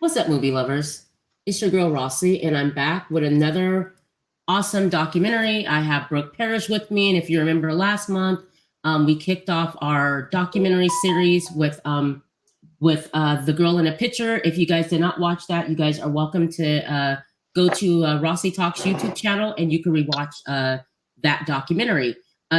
What's up, movie lovers? It's your girl Rossie, and I'm back with another awesome documentary. I have Brooke Parrish with me, and if you remember last month, we kicked off our documentary series with the girl in a picture. If you guys did not watch that, you guys are welcome to go to Rossie Talks YouTube channel, and you can rewatch that documentary.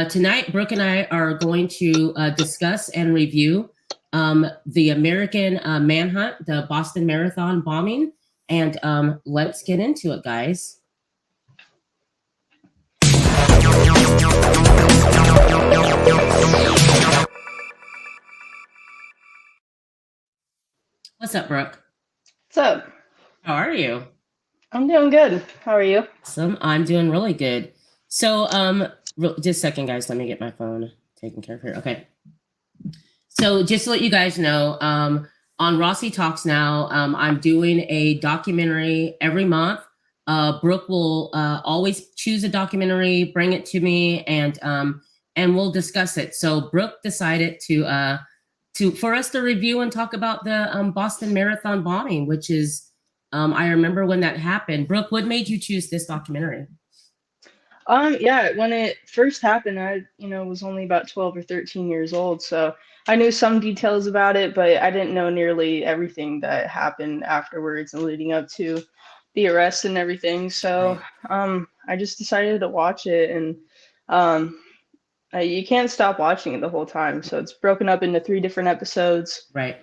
Tonight, Brooke and I are going to discuss and review the American Manhunt, the Boston Marathon bombing. And let's get into it, guys. What's up, Brooke? What's up? How are you? I'm doing good. How are you? Awesome. I'm doing really good. So, just a second, guys. Let me get my phone taken care of here. Okay. So, just to let you guys know, on Rossie Talks now, I'm doing a documentary every month. Brooke will always choose a documentary, bring it to me, and we'll discuss it. So, Brooke decided to for us to review and talk about the Boston Marathon bombing, which is I remember when that happened. Brooke, what made you choose this documentary? Yeah, when it first happened, I, was only about 12 or 13 years old, so I knew some details about it, but I didn't know nearly everything that happened afterwards and leading up to the arrest and everything. So, Right. I just decided to watch it, and um, you can't stop watching it the whole time. So it's broken up into three different episodes. Right.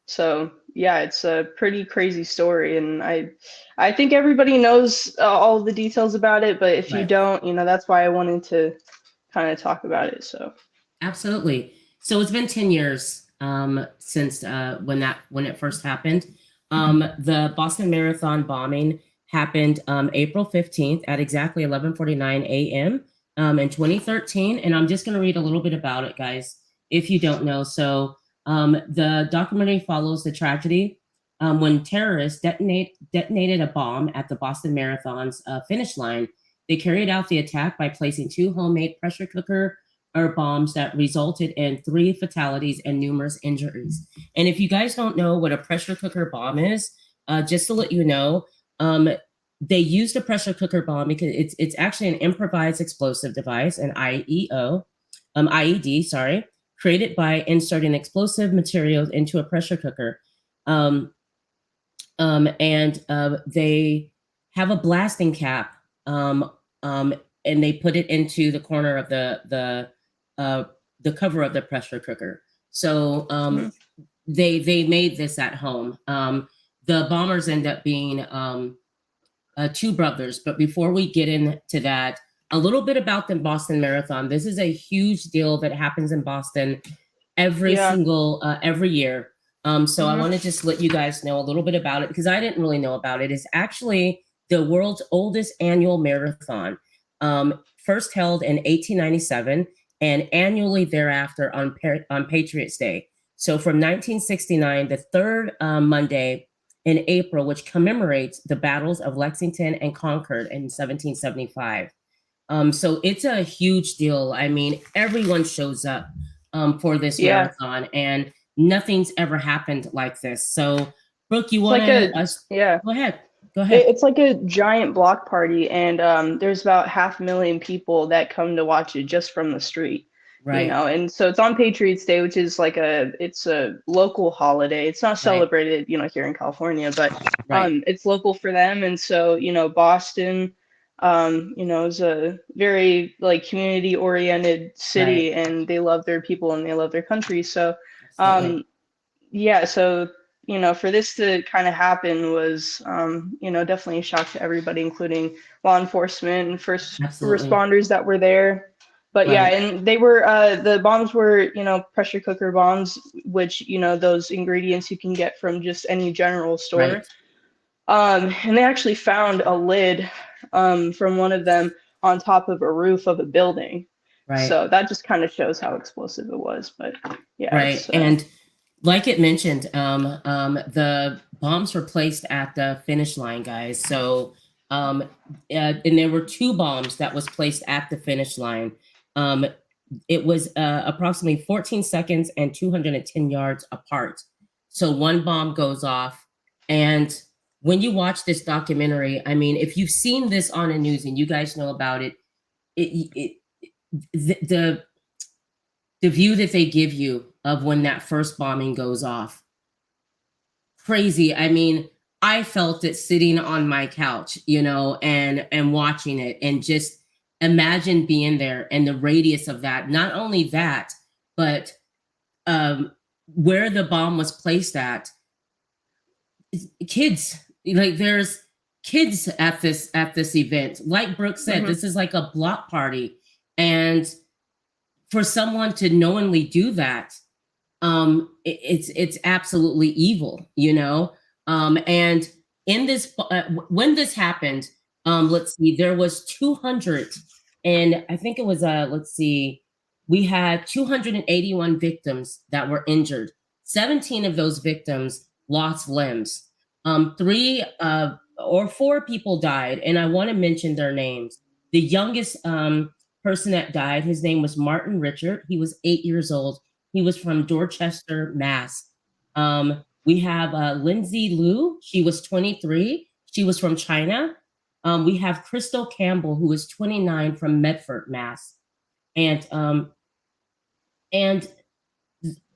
So yeah, it's a pretty crazy story, and I think everybody knows all the details about it, but if you Right. don't, that's why I wanted to kind of talk about it. So Absolutely. So it's been 10 years since when it first happened. The Boston Marathon bombing happened April 15th at exactly 11:49 a.m. In 2013. And I'm just going to read a little bit about it, guys, if you don't know. So the documentary follows the tragedy when terrorists detonated a bomb at the Boston Marathon's finish line. They carried out the attack by placing two homemade pressure cooker or bombs that resulted in 3 fatalities and numerous injuries. And if you guys don't know what a pressure cooker bomb is, just to let you know, they used a pressure cooker bomb because it's actually an improvised explosive device, an IED, sorry, created by inserting explosive materials into a pressure cooker. And they have a blasting cap, and they put it into the corner of the cover of the pressure cooker. So they made this at home. The bombers end up being 2 brothers. But before we get into that, a little bit about the Boston Marathon. This is a huge deal that happens in Boston every year. So I want to just let you guys know a little bit about it because I didn't really know about it. It's actually the world's oldest annual marathon, first held in 1897 and annually thereafter on Patriots Day. So from 1969, the third Monday in April, which commemorates the battles of Lexington and Concord in 1775. So it's a huge deal. I mean, everyone shows up for this marathon, and nothing's ever happened like this. So, Brooke, you want to? Go ahead. Go ahead. It's like a giant block party, and there's about 500,000 people that come to watch it just from the street. Right. And so it's on Patriots Day, which is it's a local holiday. It's not celebrated, here in California, but it's local for them. And so, Boston, is a very community oriented city, and they love their people and they love their country. So, yeah, so for this to kind of happen was, definitely a shock to everybody, including law enforcement and first responders that were there. But yeah, and they were, the bombs were, pressure cooker bombs, which, those ingredients you can get from just any general store. And they actually found a lid from one of them on top of a roof of a building. So that just kind of shows how explosive it was. But yeah. And like it mentioned, the bombs were placed at the finish line, guys. So, and there were 2 bombs that was placed at the finish line. It was approximately 14 seconds and 210 yards apart. So one bomb goes off, And when you watch this documentary, I mean, if you've seen this on the news and you guys know about it, it the the view that they give you of when that first bombing goes off, crazy. I mean, I felt it sitting on my couch, you know, and watching it, and just imagine being there and the radius of that. Not only that, but um, where the bomb was placed at, kids, like there's kids at this event. Like Brooke said, Mm-hmm. this is like a block party, and for someone to knowingly do that, it's absolutely evil, you know. And in this, when this happened, let's see, there was 200, and I think it was let's see, we had 281 victims that were injured. 17 of those victims lost limbs. Three or four people died, and I want to mention their names. The youngest person that died, his name was Martin Richard. He was 8 years old. He was from Dorchester, Mass. We have Lindsay Liu. She was 23. She was from China. We have Crystal Campbell, who was 29, from Medford, Mass. And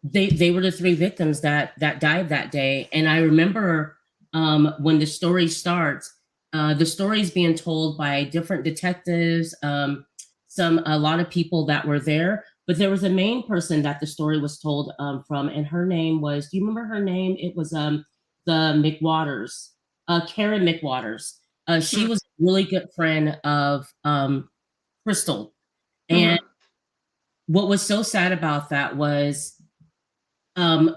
they were the three victims that died that day. And I remember when the story starts, the story is being told by different detectives, a lot of people that were there. But there was a main person that the story was told from, and her name was, do you remember her name? It was the McWaters, Karen McWaters. She was a really good friend of Crystal. And Mm-hmm. what was so sad about that was um,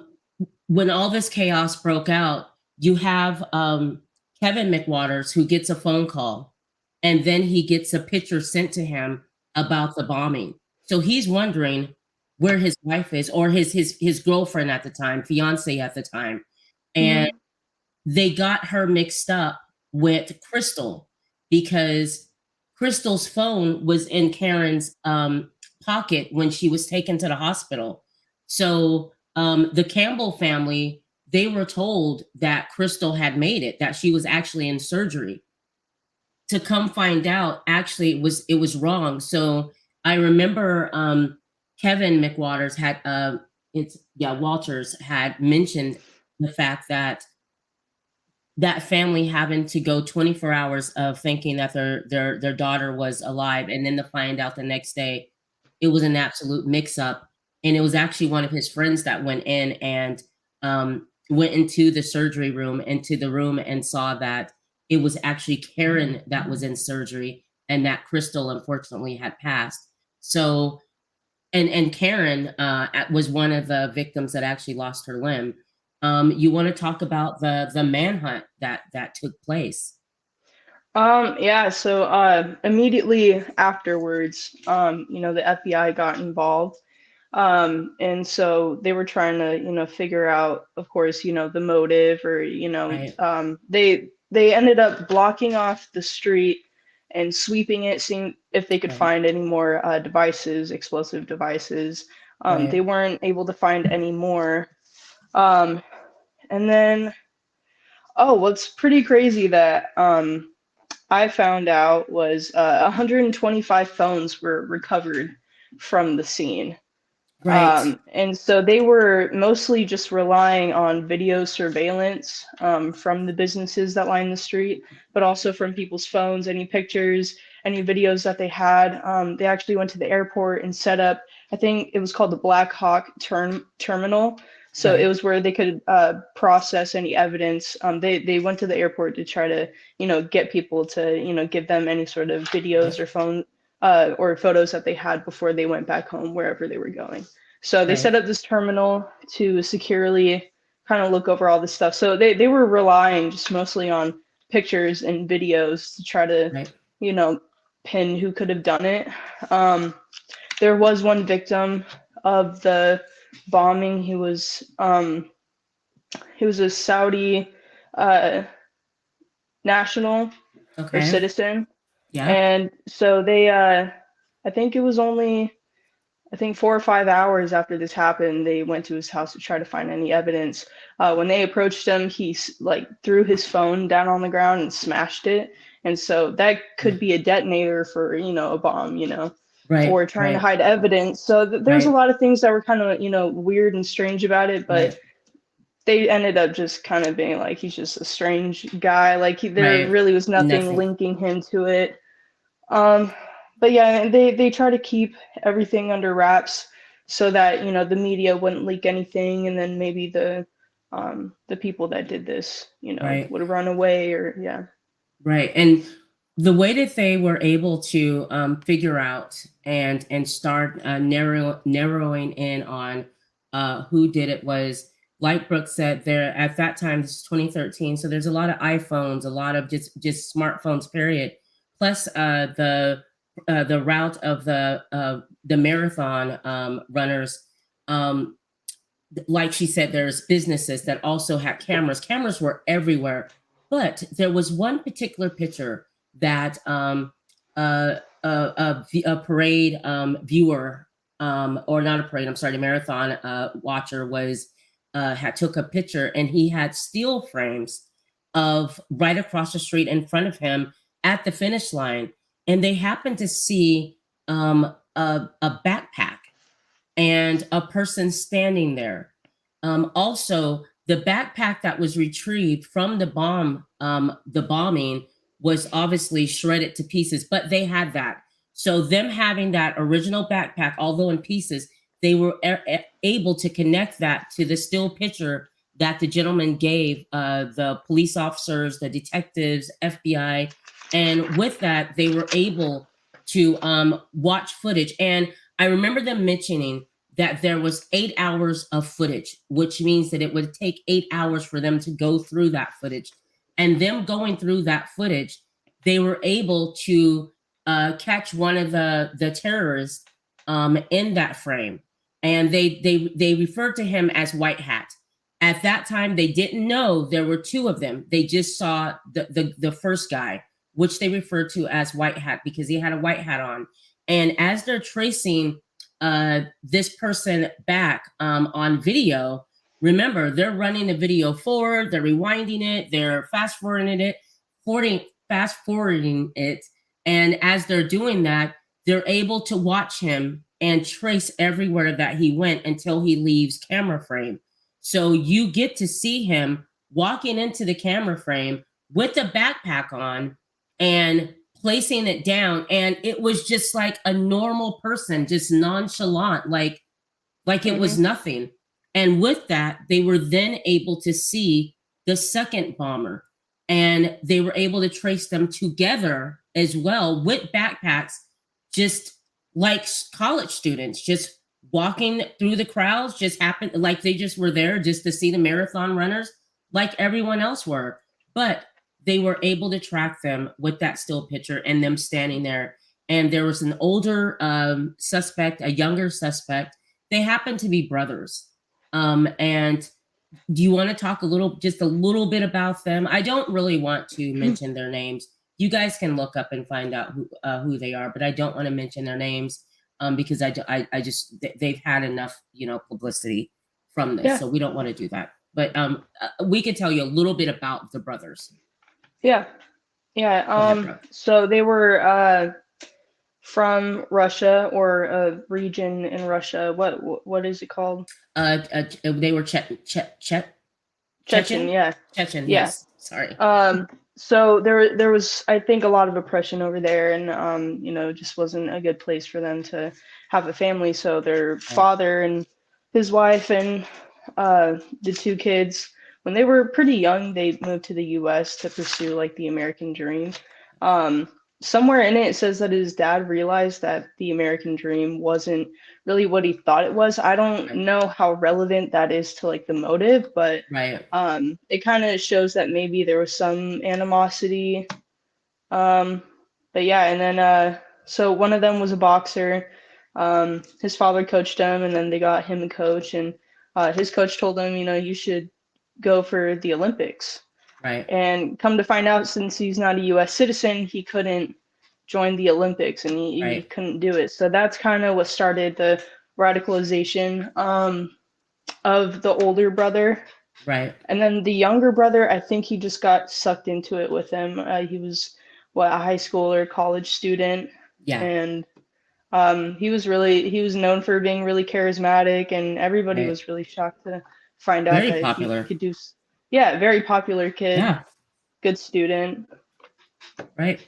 when all this chaos broke out, you have Kevin McWaters, who gets a phone call, and then he gets a picture sent to him about the bombing. So he's wondering where his wife is, or his girlfriend at the time, fiance at the time. And Mm-hmm. they got her mixed up with Crystal, because Crystal's phone was in Karen's pocket when she was taken to the hospital. So the Campbell family, they were told that Crystal had made it, that she was actually in surgery. To come find out, actually it was wrong. So I remember Kevin McWaters had it's yeah Walters had mentioned the fact that that family having to go 24 hours of thinking that their daughter was alive, and then to find out the next day it was an absolute mix up. And it was actually one of his friends that went in and went into the surgery room, into the room, and saw that it was actually Karen that was in surgery, and that Crystal unfortunately had passed. So and Karen was one of the victims that actually lost her limb. You want to talk about the manhunt that took place? Yeah, so immediately afterwards, the FBI got involved. And so they were trying to, figure out, of course, the motive, or, Right, they ended up blocking off the street and sweeping it, seeing if they could right, find any more devices, explosive devices. They right. weren't able to find any more. Um, and then, oh, what's pretty crazy that I found out was 125 phones were recovered from the scene. Right, And so they were mostly just relying on video surveillance from the businesses that line the street, but also from people's phones, any pictures, any videos that they had. They actually went to the airport and set up, I think it was called the Black Hawk Terminal. So it right, was where they could process any evidence. They went to the airport to try to, get people to, give them any sort of videos right, or phone or photos that they had before they went back home, wherever they were going. So they right, set up this terminal to securely kind of look over all this stuff. So they were relying just mostly on pictures and videos to try to, right. you know, pin who could have done it. Um, there was one victim of the bombing. He was a Saudi uh, national or Okay. citizen, Yeah. and so they I think it was only I think 4 or 5 hours after this happened, they went to his house to try to find any evidence. When they approached him, he like threw his phone down on the ground and smashed it. And so that could be a detonator for, a bomb, Right, for trying to right, hide evidence. So there's a right, lot of things that were kind of, weird and strange about it, but right, they ended up just kind of being like, he's just a strange guy. Like there right. really was nothing Nothing. linking him to it. Um, but yeah, they try to keep everything under wraps so that, the media wouldn't leak anything, and then maybe the people that did this, Right, would run away or yeah. right. And the way that they were able to figure out and start narrowing in on who did it was, like Brooke said, there at that time, this is 2013, so there's a lot of iPhones, a lot of just smartphones, period. Plus the route of the marathon runners. Um, like she said, there's businesses that also had cameras. Cameras were everywhere, but there was one particular picture that a parade viewer, or not a parade, I'm sorry, a marathon watcher was had took a picture, and he had steel frames of right across the street in front of him at the finish line, and they happened to see a backpack and a person standing there. Also, the backpack that was retrieved from the bombing, was obviously shredded to pieces, but they had that. So them having that original backpack, although in pieces, they were able to connect that to the still picture that the gentleman gave the police officers, the detectives, FBI, and with that, they were able to watch footage. And I remember them mentioning that there was 8 hours of footage, which means that it would take 8 hours for them to go through that footage. And them going through that footage, they were able to catch one of the terrorists in that frame, and they referred to him as White Hat. At that time, they didn't know there were two of them. They just saw the first guy, which they referred to as White Hat because he had a white hat on. And as they're tracing this person back on video, remember, they're running the video forward, they're rewinding it, they're fast forwarding it. And as they're doing that, they're able to watch him and trace everywhere that he went until he leaves camera frame. So you get to see him walking into the camera frame with the backpack on and placing it down, and it was just like a normal person, just nonchalant, like it was nothing. And with that, they were then able to see the second bomber, and they were able to trace them together as well with backpacks, just like college students, just walking through the crowds, just happened, like they just were there just to see the marathon runners like everyone else were. But they were able to track them with that still picture and them standing there. And there was an older suspect, a younger suspect. They happened to be brothers. And do you want to talk just a little bit about them? I don't really want to mention their names. You guys can look up and find out who they are, but I don't want to mention their names because I just they've had enough publicity from this, Yeah. so we don't want to do that. But we can tell you a little bit about the brothers. Yeah. So they were from Russia, or a region in Russia. What is it called? They were Chechen. Yeah. Chechen. Yeah. Yes. Sorry. So there was, I think, a lot of oppression over there, and just wasn't a good place for them to have a family. So their father and his wife and the two kids, when they were pretty young, they moved to the U.S. to pursue like the American dream. Somewhere in it says that his dad realized that the American dream wasn't really what he thought it was. I don't know how relevant that is to like the motive, but it kind of shows that maybe there was some animosity. But yeah, and then so one of them was a boxer. His father coached him, and then they got him a coach, and his coach told him, you should go for the Olympics. Right. And come to find out, since he's not a U.S. citizen, he couldn't join the Olympics, and he couldn't do it. So that's kind of what started the radicalization of the older brother. Right. And then the younger brother, I think he just got sucked into it with him. He was a high school or college student, Yeah. and he was known for being really charismatic, and everybody Right. was really shocked to find out Very that he popular. could do. Yeah, very popular kid, Yeah. good student. Right.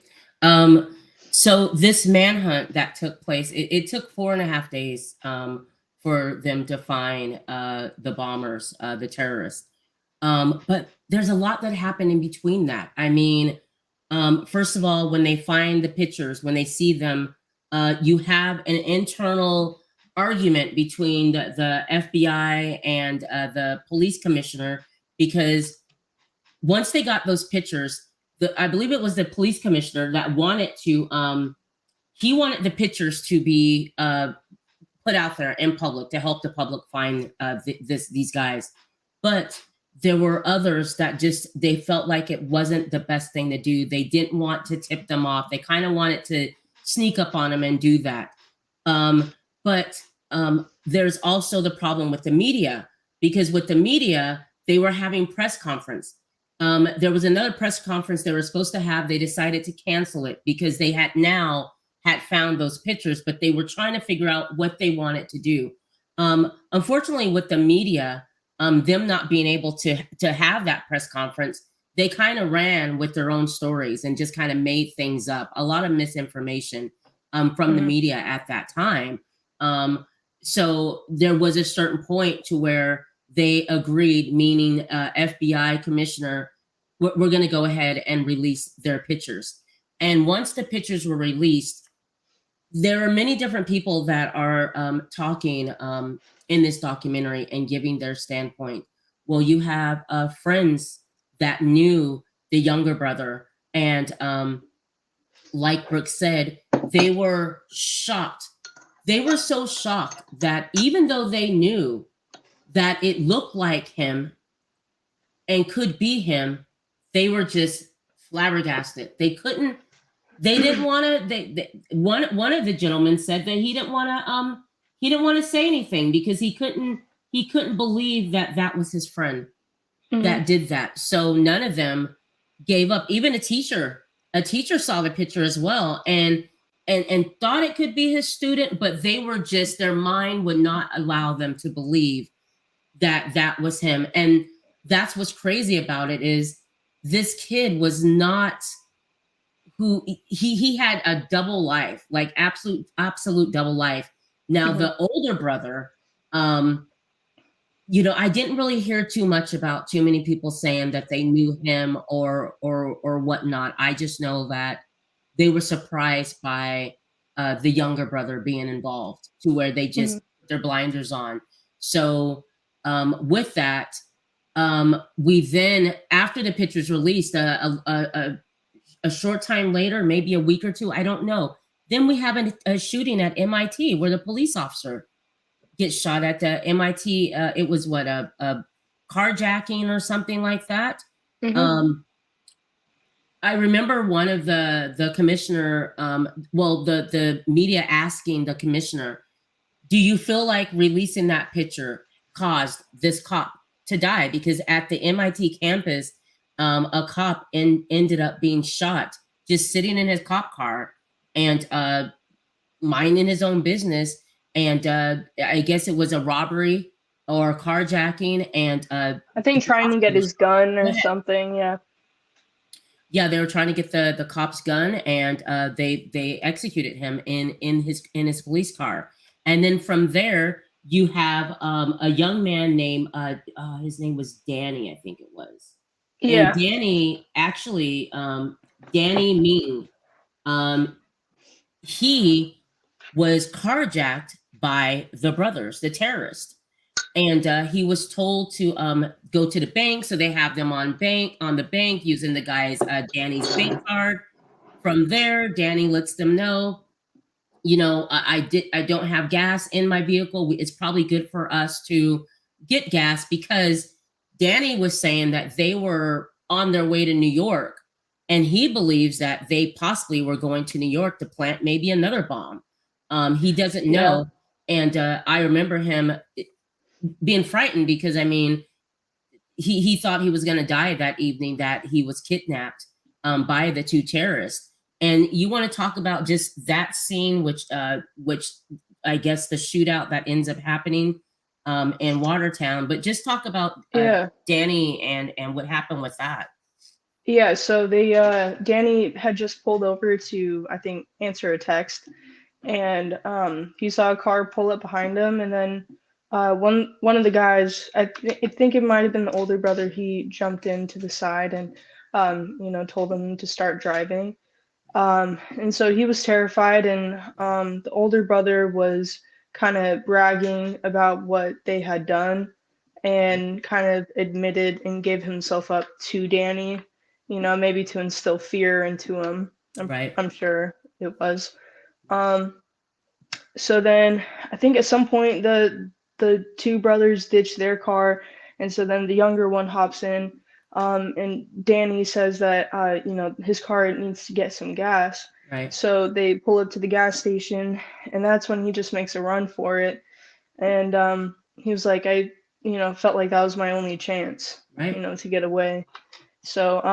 So this manhunt that took place, it took 4.5 days for them to find the bombers, the terrorists. But there's a lot that happened in between that. I mean, first of all, when they find the pictures, when they see them, you have an internal argument between the FBI and the police commissioner, because once they got those pictures, I believe it was the police commissioner that wanted to, he wanted the pictures to be put out there in public to help the public find these guys. But there were others that just, they felt like it wasn't the best thing to do. They didn't want to tip them off. They kind of wanted to sneak up on them and do that. But there's also the problem with the media, because with the media, they were having press conference. There was another press conference they were supposed to have. They decided to cancel it because they had found those pictures, but they were trying to figure out what they wanted to do. Unfortunately, with the media, them not being able to have that press conference, they kind of ran with their own stories and just kind of made things up. A lot of misinformation from the media at that time. So there was a certain point to where they agreed, meaning FBI commissioner, we're going to go ahead and release their pictures. And once the pictures were released, there are many different people that are talking in this documentary and giving their standpoint. Well, you have friends that knew the younger brother, and like Brooke said, they were shocked. They were so shocked that even though they knew that it looked like him and could be him, they were just flabbergasted. They didn't want to, one of the gentlemen said that he didn't want to say anything because he couldn't believe that that was his friend that did that. So none of them gave up. Even a teacher saw the picture as well and thought it could be his student, but they were just, their mind would not allow them to believe that that was him. And that's what's crazy about it, is this kid was not who he had a double life, like absolute double life. Now the older brother, I didn't really hear too much about too many people saying that they knew him or whatnot. I just know that they were surprised by the younger brother being involved, to where they just put their blinders on. So with that, we then, after the pictures released, a short time later, maybe a week or two, I don't know, then we have a shooting at MIT where the police officer gets shot at the MIT. It was what, a carjacking or something like that. I remember one of the commissioner, the media asking the commissioner, do you feel like releasing that picture caused this cop to die? Because at the MIT campus, a cop ended up being shot just sitting in his cop car and minding his own business. And I guess it was a robbery or carjacking. And I think trying to get his gun or something. Yeah. Yeah, they were trying to get the cop's gun, and they executed him in his police car. And then from there, you have a young man named his name was Danny, I think it was. Yeah. And Danny, actually, Danny Ming, he was carjacked by the brothers, the terrorists. And he was told to go to the bank. So they have them on the bank using the guy's Danny's bank card. From there, Danny lets them know, I don't have gas in my vehicle. It's probably good for us to get gas, because Danny was saying that they were on their way to New York, and he believes that they possibly were going to New York to plant maybe another bomb. He doesn't know. I remember him being frightened because, I mean, he thought he was going to die that evening, that he was kidnapped by the two terrorists. And you want to talk about just that scene, which I guess the shootout that ends up happening in Watertown, but just talk about Danny and what happened with that. Yeah, so they Danny had just pulled over to, I think, answer a text, and he saw a car pull up behind him, and then one of the guys, I think it might have been the older brother, he jumped in to the side and you know, told him to start driving. And so he was terrified, and the older brother was kind of bragging about what they had done and kind of admitted and gave himself up to Danny, you know, maybe to instill fear into him. I'm sure it was. So then I think at some point the two brothers ditch their car, and so then the younger one hops in, and Danny says that you know, his car needs to get some gas. Right. So they pull up to the gas station, and that's when he just makes a run for it. And he was like, I, you know, felt like that was my only chance, right, you know, to get away. So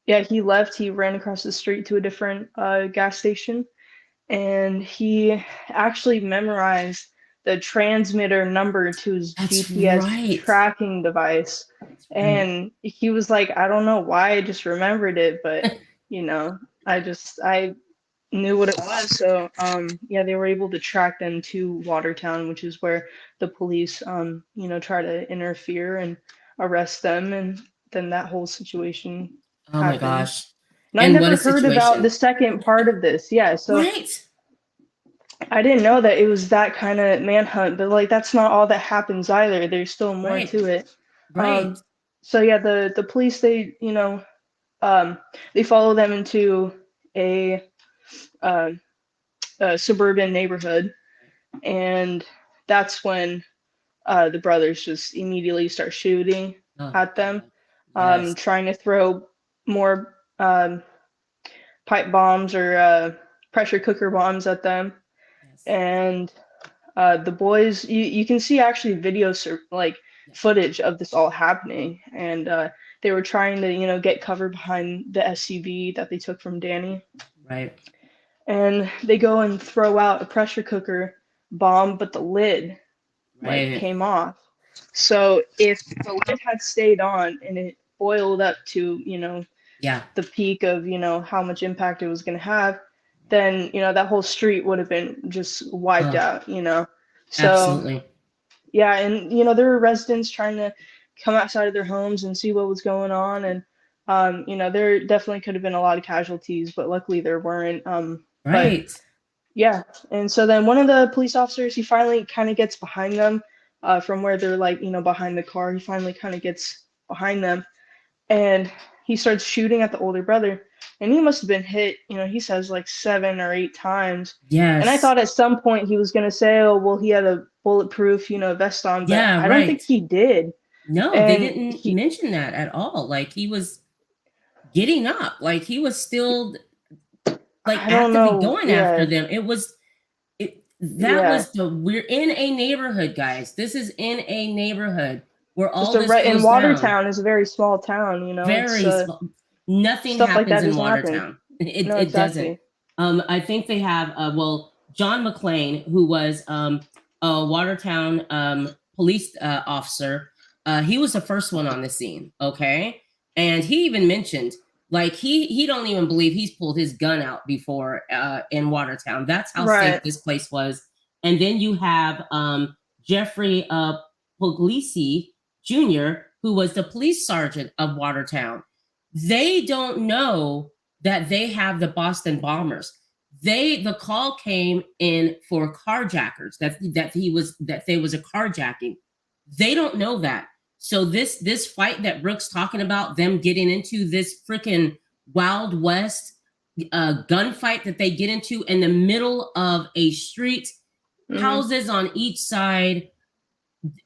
yeah, he left. He ran across the street to a different gas station, and he actually memorized the transmitter number to his GPS tracking device. And he was like, I don't know why I just remembered it, but you know, I knew what it was. So yeah, they were able to track them to Watertown, which is where the police you know, try to interfere and arrest them, and then that whole situation happened. My gosh. And I never heard about the second part of this. Yeah, so I didn't know that it was that kind of manhunt, but like that's not all that happens either. There's still more to it. So yeah, the police, they, you know, they follow them into a suburban neighborhood, and that's when the brothers just immediately start shooting at them, trying to throw more pipe bombs or pressure cooker bombs at them. And the boys, you can see actually like footage of this all happening, and they were trying to, you know, get cover behind the SUV that they took from Danny. Right. And they go and throw out a pressure cooker bomb, but the lid like came off. So if the lid had stayed on and it boiled up to, you know, the peak of, you know, how much impact it was going to have, then, you know, that whole street would have been just wiped out, you know. So absolutely. Yeah, and you know, there were residents trying to come outside of their homes and see what was going on, and you know, there definitely could have been a lot of casualties, but luckily there weren't. But yeah, and so then one of the police officers, he finally kind of gets behind them from where they're like, you know, behind the car. He finally kind of gets behind them, and he starts shooting at the older brother, and he must have been hit, you know, he says like 7 or 8 times. Yes. And I thought at some point he was going to say, oh, well, he had a bulletproof, you know, vest on, but I don't think he did. No, and they didn't mention that at all. Like, he was getting up, like he was still like actively going after them. It was we're in a neighborhood, guys. This is in a neighborhood where all this goes in Watertown is a very small town, you know. Very small. Nothing happens in Watertown. It doesn't. I think they have well, John McClane, who was a Watertown police officer. He was the first one on the scene. Okay. And he even mentioned, like, he don't even believe he's pulled his gun out before in Watertown. That's how safe this place was. And then you have Jeffrey Puglisi Jr., who was the police sergeant of Watertown. They don't know that they have the Boston bombers. The call came in for carjackers, that there was a carjacking. They don't know that. So this fight that Brooke's talking about, them getting into this freaking Wild West gunfight that they get into in the middle of a street, houses on each side.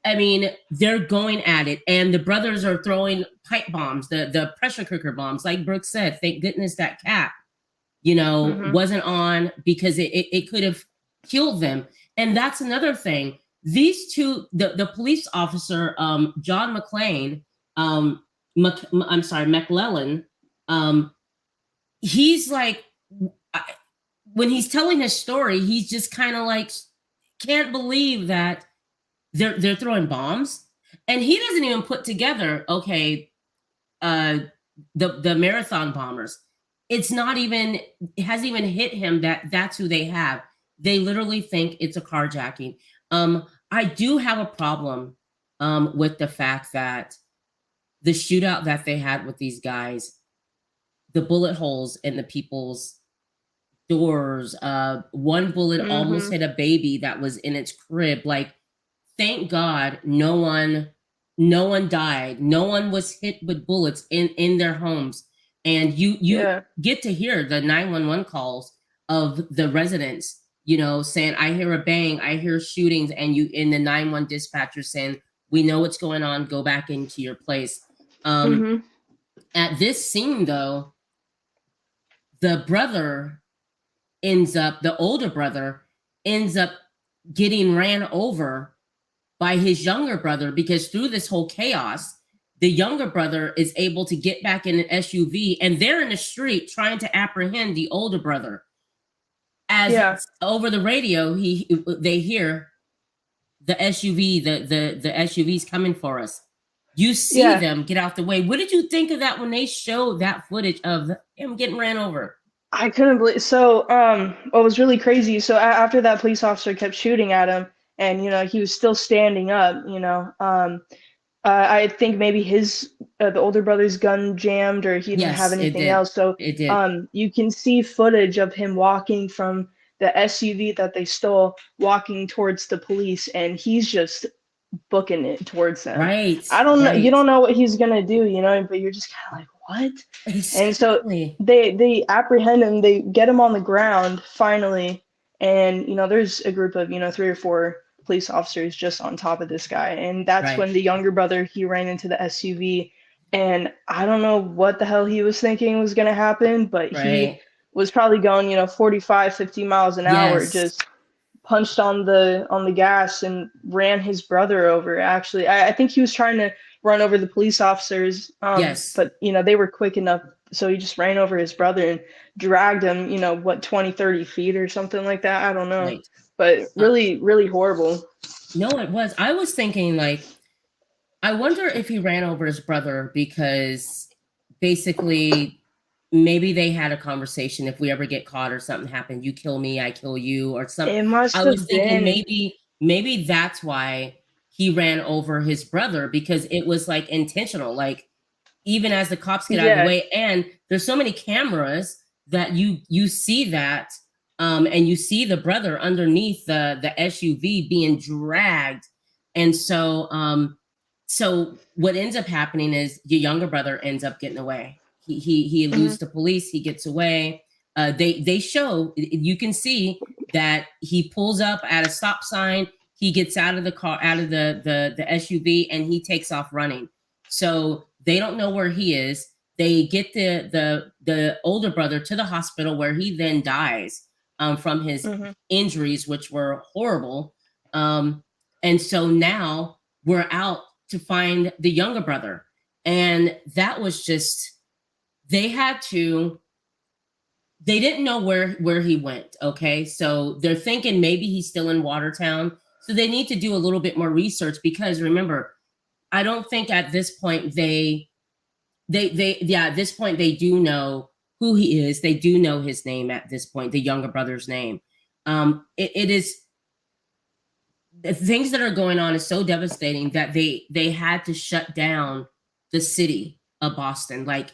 I mean, they're going at it, and the brothers are throwing pipe bombs, the pressure cooker bombs. Like Brooke said, thank goodness that cap, you know, wasn't on, because it could have killed them. And that's another thing. These two, the police officer, John McClane, I'm sorry, McClellan, he's like, when he's telling his story, he's just kind of like, can't believe that they're throwing bombs, and he doesn't even put together, okay, the marathon bombers. It's not even, it hasn't even hit him that that's who they have. They literally think it's a carjacking. I do have a problem with the fact that the shootout that they had with these guys, the bullet holes in the people's doors, one bullet almost hit a baby that was in its crib. Like, thank God no one died. No one was hit with bullets in their homes. And you get to hear the 911 calls of the residents, you know, saying, I hear a bang, I hear shootings, and you in the 911 dispatcher saying, we know what's going on, go back into your place. At this scene though, the older brother ends up getting ran over by his younger brother, because through this whole chaos, the younger brother is able to get back in an SUV, and they're in the street trying to apprehend the older brother. As over the radio, they hear the SUV, the SUV's coming for us. You see them get out the way. What did you think of that when they showed that footage of him getting ran over? I couldn't believe. So, what was really crazy? So after that police officer kept shooting at him, and you know he was still standing up. You know, I think maybe his the older brother's gun jammed, or he didn't have anything else. So you can see footage of him walking from the SUV that they stole, walking towards the police, and he's just booking it towards them. Right. I don't know. You don't know what he's gonna do, you know, but you're just kind of like, what? Exactly. And so they apprehend him. They get him on the ground finally, and you know, there's a group of 3 or 4 police officers just on top of this guy, and that's when the younger brother, he ran into the SUV, and I don't know what the hell he was thinking was gonna happen, but he was probably going 45, 50 miles an hour, just punched on the gas and ran his brother over. Actually, I think he was trying to run over the police officers, but they were quick enough, so he just ran over his brother and dragged him 20, 30 feet or something like that. I don't know, but really, really horrible. No, it was. I was thinking, like, I wonder if he ran over his brother because basically maybe they had a conversation. If we ever get caught or something happened, you kill me, I kill you, or something. It must have I was been. thinking maybe that's why he ran over his brother, because it was like intentional. Like, even as the cops get out of the way, and there's so many cameras that you see that, and you see the brother underneath the SUV being dragged, and so so what ends up happening is your younger brother ends up getting away. He eludes the police. He gets away. They show, you can see that he pulls up at a stop sign. He gets out of the car, out of the SUV, and he takes off running. So they don't know where he is. They get the older brother to the hospital, where he then dies from his injuries, which were horrible. And so now we're out to find the younger brother, and that was just. They didn't know where he went. Okay. So they're thinking maybe he's still in Watertown. So they need to do a little bit more research, because remember, I don't think at this point at this point they do know who he is. They do know his name at this point, the younger brother's name. It is, the things that are going on is so devastating that they had to shut down the city of Boston. Like,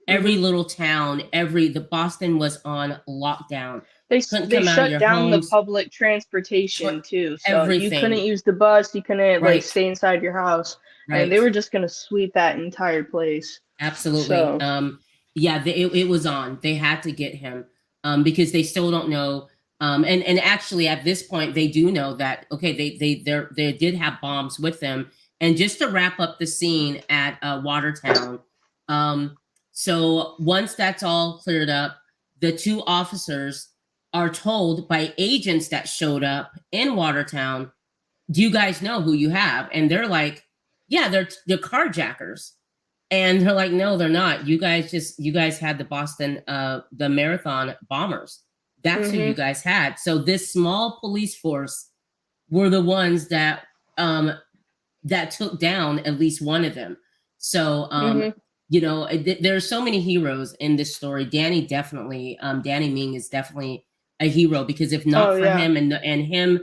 every little town, the Boston was on lockdown. They shut down the public transportation too. So you couldn't use the bus, you couldn't like stay inside your house. And they were just gonna sweep that entire place. Absolutely. So. It was on. They had to get him because they still don't know. And actually at this point they do know that, okay, they did have bombs with them. And just to wrap up the scene at Watertown, so once that's all cleared up, the 2 officers are told by agents that showed up in Watertown, do you guys know who you have? And they're like, yeah, they're carjackers. And they're like, no, they're not. You guys had the Boston, the marathon bombers. That's who you Mm-hmm. guys had. So this small police force were the ones that took down at least one of them. So, Mm-hmm. there are so many heroes in this story. Danny Ming is definitely a hero, because if Oh not for yeah. him and him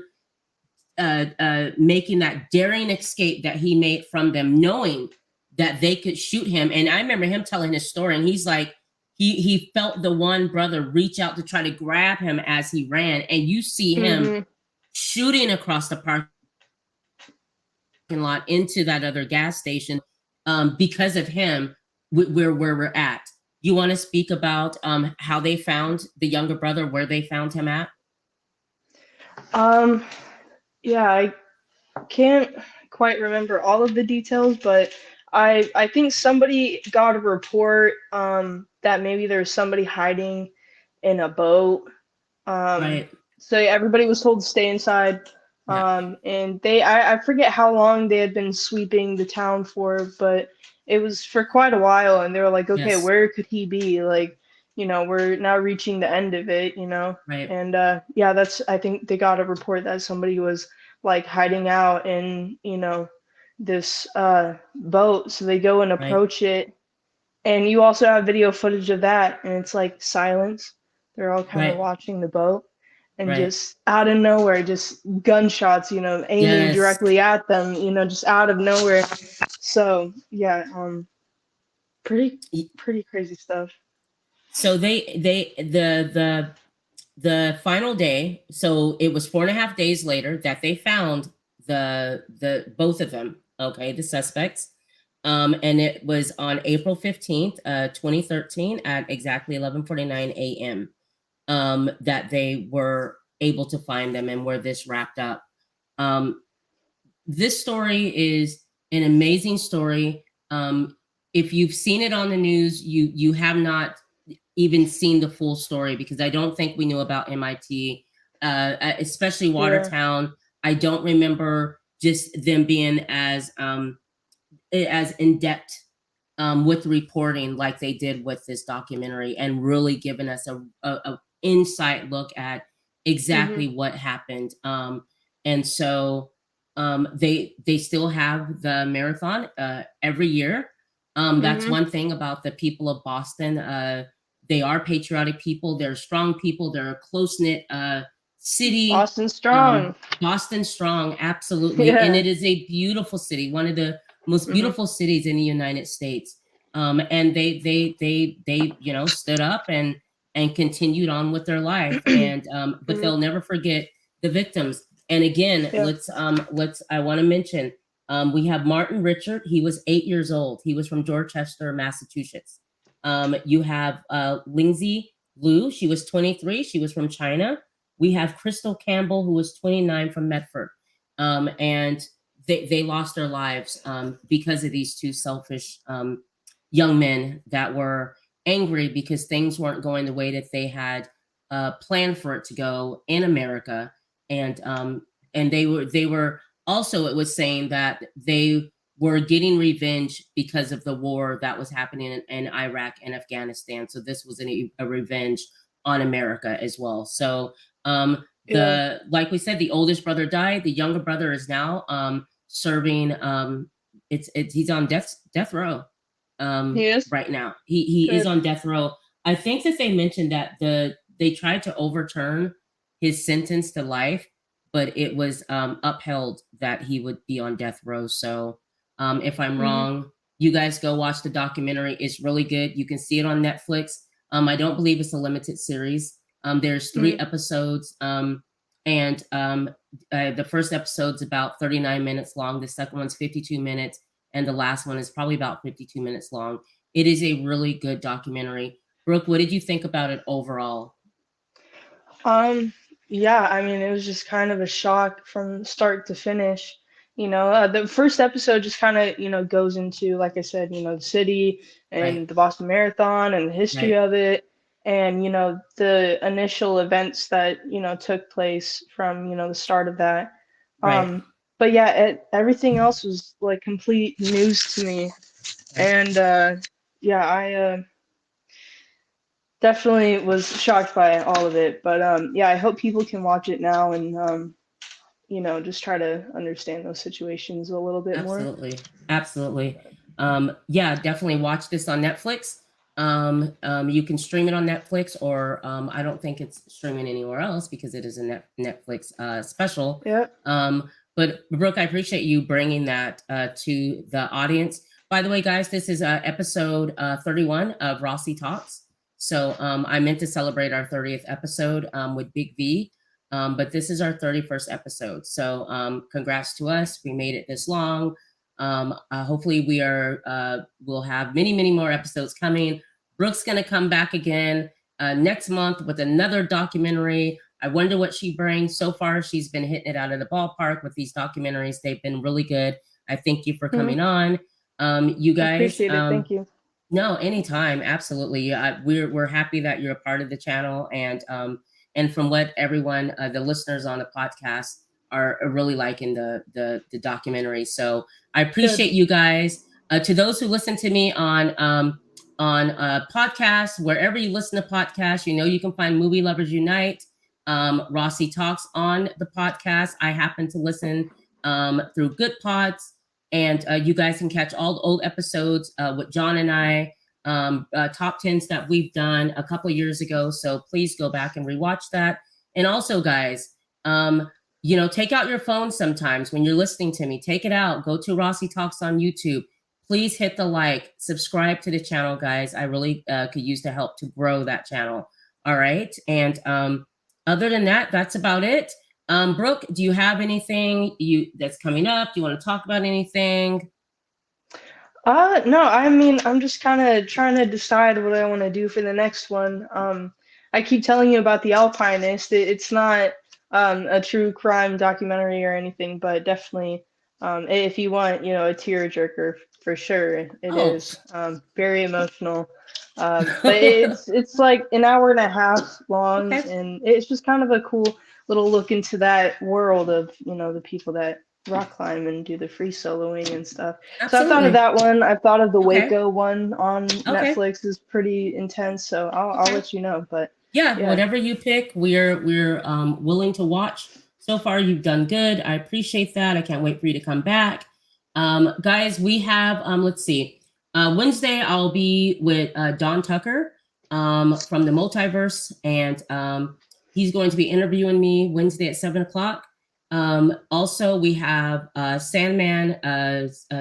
making that daring escape that he made from them, knowing that they could shoot him. And I remember him telling his story, and he's like, he felt the one brother reach out to try to grab him as he ran, and you see him Mm-hmm. shooting across the parking lot into that other gas station. Because of him, where we're at. You want to speak about how they found the younger brother, where they found him at? Um, yeah, I can't quite remember all of the details, but I think somebody got a report that maybe there's somebody hiding in a boat. Um, Right. so yeah, everybody was told to stay inside. Yeah. And I forget how long they had been sweeping the town for, but it was for quite a while. And they were like, okay, Yes. where could he be? Like, we're now reaching the end of it. Right. And yeah, I think they got a report that somebody was like hiding out in, this boat. So they go and Right. approach it. And you also have video footage of that, and it's like silence. They're all kind of Right. watching the boat, and Right. just out of nowhere, just gunshots, aiming Yes. directly at them, just out of nowhere. So yeah, pretty pretty crazy stuff. So the final day. So it was 4.5 days later that they found the both of them. Okay, the suspects. And it was on April 15th, 2013, at exactly 11:49 a.m. That they were able to find them, and where this wrapped up. Um, this story is an amazing story. If you've seen it on the news, you have not even seen the full story, because I don't think we knew about MIT, especially Yeah. Watertown. I don't remember just them being as in depth with reporting like they did with this documentary, and really giving us a insight look at Mhm. exactly what happened. And so they still have the marathon every year. That's Mhm. one thing about the people of Boston. They are patriotic people. They're strong people. They're a close knit city. Boston strong. Boston strong, absolutely, and Yeah. it is a beautiful city, one of the most Mhm. beautiful cities in the United States. And they stood up and continued on with their life, and but Mhm. they'll never forget the victims. And again, Yeah. let's I want to mention, we have Martin Richard. He was 8 years old. He was from Dorchester, Massachusetts. You have Lindsay Liu. She was 23. She was from China. We have Crystal Campbell, who was 29, from Medford. And they lost their lives because of these two selfish young men that were angry because things weren't going the way that they had planned for it to go in America. And they were also, it was saying that they were getting revenge because of the war that was happening in Iraq and Afghanistan. So this was a revenge on America as well. So Yeah. the like we said, the oldest brother died. The younger brother is now serving. He's on death row He is right now. He is good. on death row. I think that they mentioned that they tried to overturn his sentence to life, but it was upheld that he would be on death row. So if I'm Mhm. wrong, you guys go watch the documentary. It's really good. You can see it on Netflix. I don't believe it's a limited series. There's three Mhm. episodes, and the first episode's about 39 minutes long. The second one's 52 minutes, and the last one is probably about 52 minutes long. It is a really good documentary. Brooke, what did you think about it overall? Um, yeah, I mean, it was just kind of a shock from start to finish. The first episode just kind of, goes into, like I said, the city Right, and the Boston Marathon and the history right, of it. and the initial events that took place from the start of that. Right. But yeah, everything else was like complete news to me, Right. and yeah, I definitely was shocked by all of it. But yeah, I hope people can watch it now and just try to understand those situations a little bit more. Absolutely. Absolutely. Yeah, definitely watch this on Netflix. You can stream it on Netflix, or I don't think it's streaming anywhere else because it is a Netflix special. Yeah. But Brooke, I appreciate you bringing that to the audience. By the way, guys, this is episode 31 of Rossie Talks. So I meant to celebrate our 30th episode with Big V. But this is our 31st episode. So congrats to us. We made it this long. Hopefully we'll have many, many more episodes coming. Brooke's going to come back again next month with another documentary. I wonder what she brings. So far, she's been hitting it out of the ballpark with these documentaries. They've been really good. I thank you for coming on. You guys. I appreciate it. Thank you. No, anytime. Absolutely. We're happy that you're a part of the channel, and from what everyone, the listeners on the podcast are really liking the documentary. So I appreciate you guys. To those who listen to me on podcasts, wherever you listen to podcasts, you can find Movie Lovers Unite, Rossie Talks on the podcast. I happen to listen through Good Pods, and you guys can catch all the old episodes with John and I. Top 10s that we've done a couple years ago. So please go back and rewatch that. And also, guys, take out your phone sometimes when you're listening to me. Take it out. Go to Rossie Talks on YouTube. Please hit the like, subscribe to the channel, guys. I really could use the help to grow that channel. All right. And other than that, that's about it. Brooke, do you have anything that's coming up? Do you want to talk about anything? No, I mean, I'm just kind of trying to decide what I want to do for the next one. I keep telling you about The Alpinist. It's not a true crime documentary or anything, but definitely, if you want, a tearjerker, for sure, it is very emotional. But it's like an hour and a half long, and it's just kind of a cool little look into that world of, the people that rock climb and do the free soloing and stuff. Absolutely. So I thought of that one. I thought of the Waco one on Netflix is pretty intense. So I'll let you know. But yeah, whatever you pick, we're willing to watch. So far, you've done good. I appreciate that. I can't wait for you to come back. Guys, we have, let's see, Wednesday, I'll be with Don Tucker from the Multiverse, and he's going to be interviewing me Wednesday at 7:00. Also, we have Sandman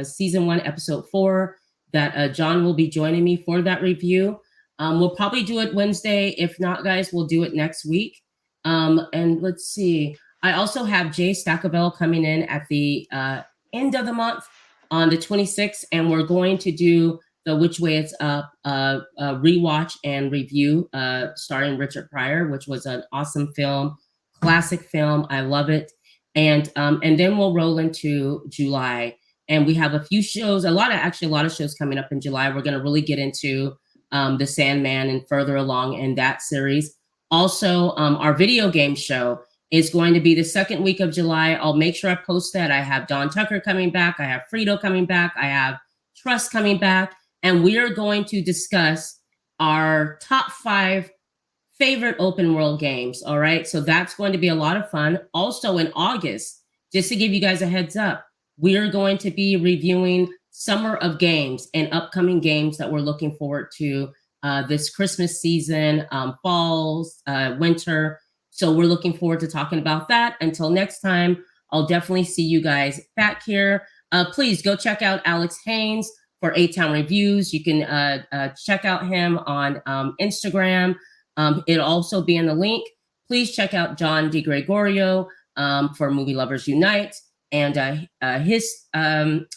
season 1, episode 4 that John will be joining me for that review. We'll probably do it Wednesday. If not, guys, we'll do it next week. And let's see. I also have Jay Stackavell coming in at the end of the month on the 26th, and we're going to do the Which Way It's Up rewatch and review starring Richard Pryor, which was an awesome film, classic film. I love it. And then we'll roll into July, and we have a few shows, a lot of shows coming up in July. We're going to really get into the Sandman and further along in that series. Also, our video game show is going to be the second week of July. I'll make sure I post that. I have Don Tucker coming back. I have Frito coming back. I have Trust coming back, and we are going to discuss our top 5 favorite open world games. All right. So that's going to be a lot of fun. Also in August, just to give you guys a heads up, we are going to be reviewing Summer of Games and upcoming games that we're looking forward to this Christmas season, falls, winter. So we're looking forward to talking about that. Until next time, I'll definitely see you guys back here. Please go check out Alex Haynes for A-Town Reviews. You can check out him on Instagram. It'll also be in the link. Please check out John DeGregorio for Movie Lovers Unite, and his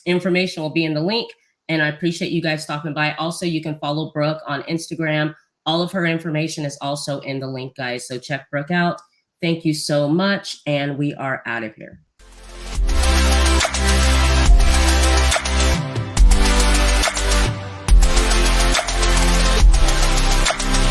information will be in the link. And I appreciate you guys stopping by. Also, you can follow Brooke on Instagram. All of her information is also in the link, guys. So check Brooke out. Thank you so much, and we are out of here.